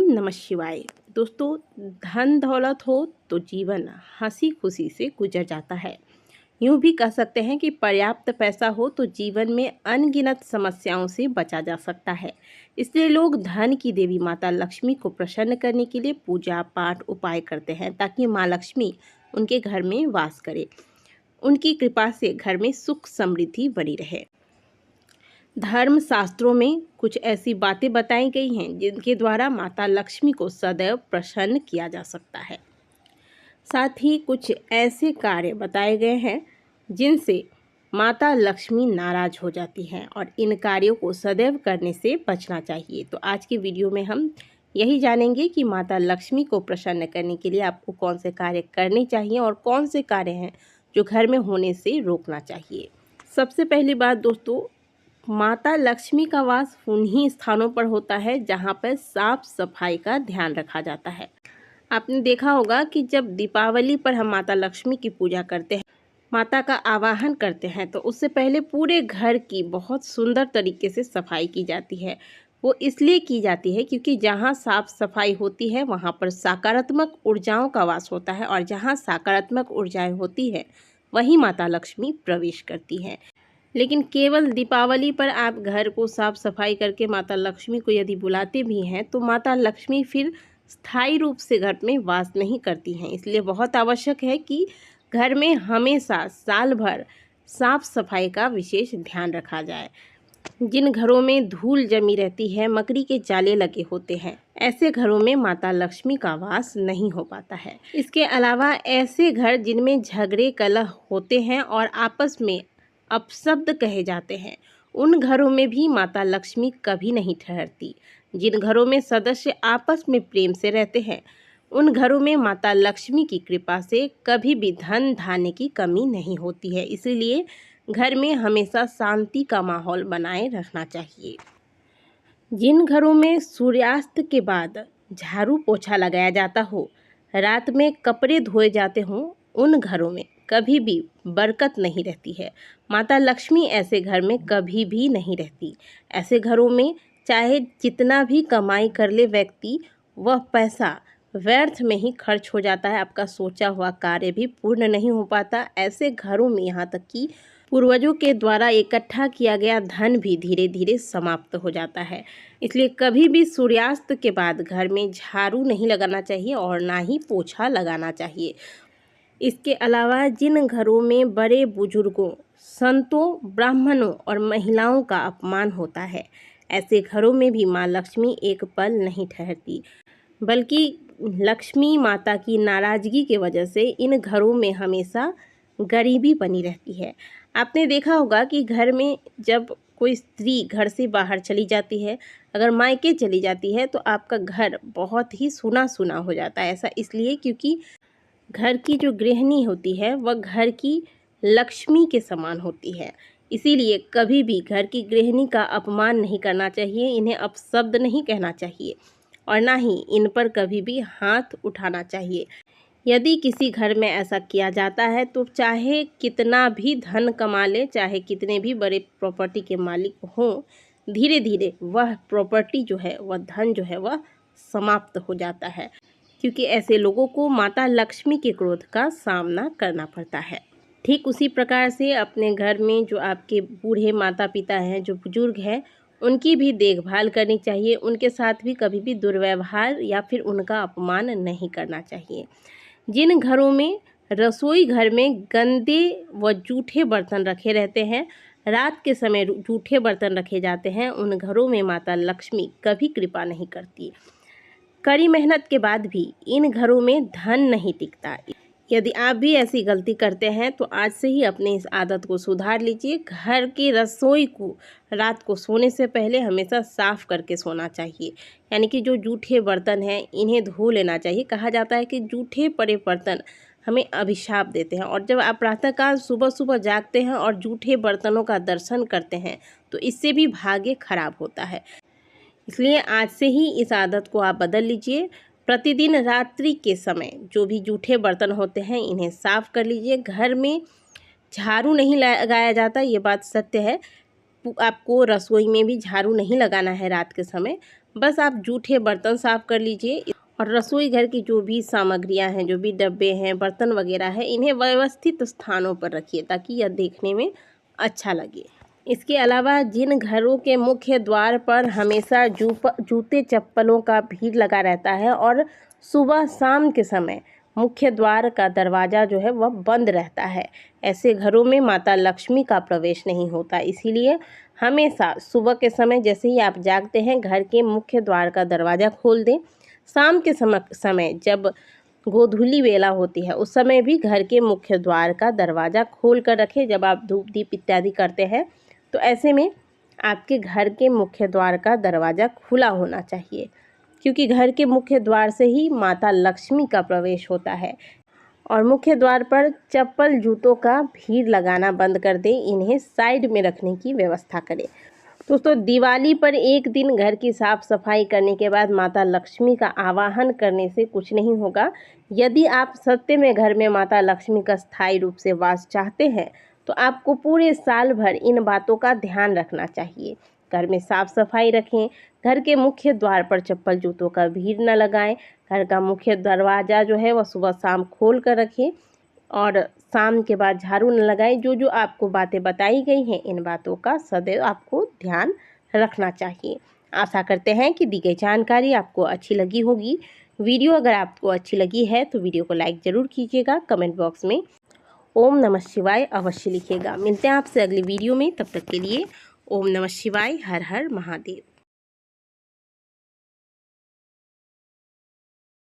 नमः शिवाय। दोस्तों, धन दौलत हो तो जीवन हंसी खुशी से गुजर जाता है। यूँ भी कह सकते हैं कि पर्याप्त पैसा हो तो जीवन में अनगिनत समस्याओं से बचा जा सकता है। इसलिए लोग धन की देवी माता लक्ष्मी को प्रसन्न करने के लिए पूजा पाठ उपाय करते हैं ताकि माँ लक्ष्मी उनके घर में वास करे। उनकी कृपा से घर में सुख समृद्धि बनी रहे। धर्म शास्त्रों में कुछ ऐसी बातें बताई गई हैं जिनके द्वारा माता लक्ष्मी को सदैव प्रसन्न किया जा सकता है। साथ ही कुछ ऐसे कार्य बताए गए हैं जिनसे माता लक्ष्मी नाराज हो जाती हैं और इन कार्यों को सदैव करने से बचना चाहिए। तो आज की वीडियो में हम यही जानेंगे कि माता लक्ष्मी को प्रसन्न करने के लिए आपको कौन से कार्य करने चाहिए और कौन से कार्य हैं जो घर में होने से रोकना चाहिए। सबसे पहली बात दोस्तों, माता लक्ष्मी का वास उन्हीं स्थानों पर होता है जहाँ पर साफ सफाई का ध्यान रखा जाता है। आपने देखा होगा कि जब दीपावली पर हम माता लक्ष्मी की पूजा करते हैं, माता का आवाहन करते हैं, तो उससे पहले पूरे घर की बहुत सुंदर तरीके से सफाई की जाती है। वो इसलिए की जाती है क्योंकि जहाँ साफ सफाई होती है वहाँ पर सकारात्मक ऊर्जाओं का वास होता है और जहाँ सकारात्मक ऊर्जाएं होती है वहीं माता लक्ष्मी प्रवेश करती हैं। लेकिन केवल दीपावली पर आप घर को साफ सफाई करके माता लक्ष्मी को यदि बुलाते भी हैं तो माता लक्ष्मी फिर स्थायी रूप से घर में वास नहीं करती हैं। इसलिए बहुत आवश्यक है कि घर में हमेशा साल भर साफ सफाई का विशेष ध्यान रखा जाए। जिन घरों में धूल जमी रहती है, मकड़ी के जाले लगे होते हैं, ऐसे घरों में माता लक्ष्मी का वास नहीं हो पाता है। इसके अलावा ऐसे घर जिनमें झगड़े कलह होते हैं और आपस में अपशब्द कहे जाते हैं, उन घरों में भी माता लक्ष्मी कभी नहीं ठहरती। जिन घरों में सदस्य आपस में प्रेम से रहते हैं, उन घरों में माता लक्ष्मी की कृपा से कभी भी धन धान्य की कमी नहीं होती है। इसलिए घर में हमेशा शांति का माहौल बनाए रखना चाहिए। जिन घरों में सूर्यास्त के बाद झाड़ू पोछा लगाया जाता हो, रात में कपड़े धोए जाते हों, उन घरों में कभी भी बरकत नहीं रहती है। माता लक्ष्मी ऐसे घर में कभी भी नहीं रहती। ऐसे घरों में चाहे जितना भी कमाई कर ले व्यक्ति, वह पैसा व्यर्थ में ही खर्च हो जाता है। आपका सोचा हुआ कार्य भी पूर्ण नहीं हो पाता। ऐसे घरों में यहाँ तक कि पूर्वजों के द्वारा इकट्ठा किया गया धन भी धीरे धीरे समाप्त हो जाता है। इसलिए कभी भी सूर्यास्त के बाद घर में झाड़ू नहीं लगाना चाहिए और ना ही पोछा लगाना चाहिए। इसके अलावा जिन घरों में बड़े बुजुर्गों, संतों, ब्राह्मणों और महिलाओं का अपमान होता है, ऐसे घरों में भी माँ लक्ष्मी एक पल नहीं ठहरती, बल्कि लक्ष्मी माता की नाराजगी की वजह से इन घरों में हमेशा गरीबी बनी रहती है। आपने देखा होगा कि घर में जब कोई स्त्री घर से बाहर चली जाती है, अगर मायके चली जाती है, तो आपका घर बहुत ही सूना सूना हो जाता है। ऐसा इसलिए क्योंकि घर की जो गृहिणी होती है वह घर की लक्ष्मी के समान होती है। इसीलिए कभी भी घर की गृहिणी का अपमान नहीं करना चाहिए, इन्हें अपशब्द नहीं कहना चाहिए और ना ही इन पर कभी भी हाथ उठाना चाहिए। यदि किसी घर में ऐसा किया जाता है तो चाहे कितना भी धन कमा ले, चाहे कितने भी बड़े प्रॉपर्टी के मालिक हों, धीरे धीरे वह प्रॉपर्टी जो है, वह धन जो है, वह समाप्त हो जाता है, क्योंकि ऐसे लोगों को माता लक्ष्मी के क्रोध का सामना करना पड़ता है। ठीक उसी प्रकार से अपने घर में जो आपके बूढ़े माता पिता हैं, जो बुजुर्ग हैं, उनकी भी देखभाल करनी चाहिए। उनके साथ भी कभी भी दुर्व्यवहार या फिर उनका अपमान नहीं करना चाहिए। जिन घरों में रसोई घर में गंदे व जूठे बर्तन रखे रहते हैं, रात के समय जूठे बर्तन रखे जाते हैं, उन घरों में माता लक्ष्मी कभी कृपा नहीं करती। कड़ी मेहनत के बाद भी इन घरों में धन नहीं टिकता। यदि आप भी ऐसी गलती करते हैं तो आज से ही अपनी इस आदत को सुधार लीजिए। घर की रसोई को रात को सोने से पहले हमेशा साफ़ करके सोना चाहिए। यानी कि जो जूठे बर्तन हैं, इन्हें धो लेना चाहिए। कहा जाता है कि जूठे पड़े बर्तन हमें अभिशाप देते हैं, और जब आप प्रातःकाल सुबह सुबह जागते हैं और जूठे बर्तनों का दर्शन करते हैं तो इससे भी भाग्य खराब होता है। इसलिए आज से ही इस आदत को आप बदल लीजिए। प्रतिदिन रात्रि के समय जो भी जूठे बर्तन होते हैं, इन्हें साफ़ कर लीजिए। घर में झाड़ू नहीं लगाया जाता, ये बात सत्य है। आपको रसोई में भी झाड़ू नहीं लगाना है रात के समय, बस आप जूठे बर्तन साफ़ कर लीजिए और रसोई घर की जो भी सामग्रियां हैं, जो भी डब्बे हैं, बर्तन वगैरह है, इन्हें व्यवस्थित स्थानों पर रखिए ताकि यह देखने में अच्छा लगे। इसके अलावा जिन घरों के मुख्य द्वार पर हमेशा जूते चप्पलों का भीड़ लगा रहता है और सुबह शाम के समय मुख्य द्वार का दरवाज़ा जो है वह बंद रहता है, ऐसे घरों में माता लक्ष्मी का प्रवेश नहीं होता। इसीलिए हमेशा सुबह के समय जैसे ही आप जागते हैं घर के मुख्य द्वार का दरवाज़ा खोल दें। शाम के समय जब गोधूली वेला होती है उस समय भी घर के मुख्य द्वार का दरवाज़ा खोल कर रखें। जब आप धूप दीप इत्यादि करते हैं तो ऐसे में आपके घर के मुख्य द्वार का दरवाज़ा खुला होना चाहिए, क्योंकि घर के मुख्य द्वार से ही माता लक्ष्मी का प्रवेश होता है। और मुख्य द्वार पर चप्पल जूतों का भीड़ लगाना बंद कर दें, इन्हें साइड में रखने की व्यवस्था करें। दोस्तों, दिवाली पर एक दिन घर की साफ सफाई करने के बाद माता लक्ष्मी का आवाहन करने से कुछ नहीं होगा। यदि आप सत्य में घर में माता लक्ष्मी का स्थायी रूप से वास चाहते हैं तो आपको पूरे साल भर इन बातों का ध्यान रखना चाहिए। घर में साफ सफाई रखें, घर के मुख्य द्वार पर चप्पल जूतों का भीड़ न लगाएं, घर का मुख्य दरवाज़ा जो है वह सुबह शाम खोल कर रखें और शाम के बाद झाड़ू न लगाएं। जो जो आपको बातें बताई गई हैं इन बातों का सदैव आपको ध्यान रखना चाहिए। आशा करते हैं कि दी गई जानकारी आपको अच्छी लगी होगी। वीडियो अगर आपको अच्छी लगी है तो वीडियो को लाइक ज़रूर कीजिएगा। कमेंट बॉक्स में ओम नमः शिवाय अवश्य लिखिएगा। मिलते हैं आपसे अगली वीडियो में, तब तक के लिए ओम नमः शिवाय, हर हर महादेव।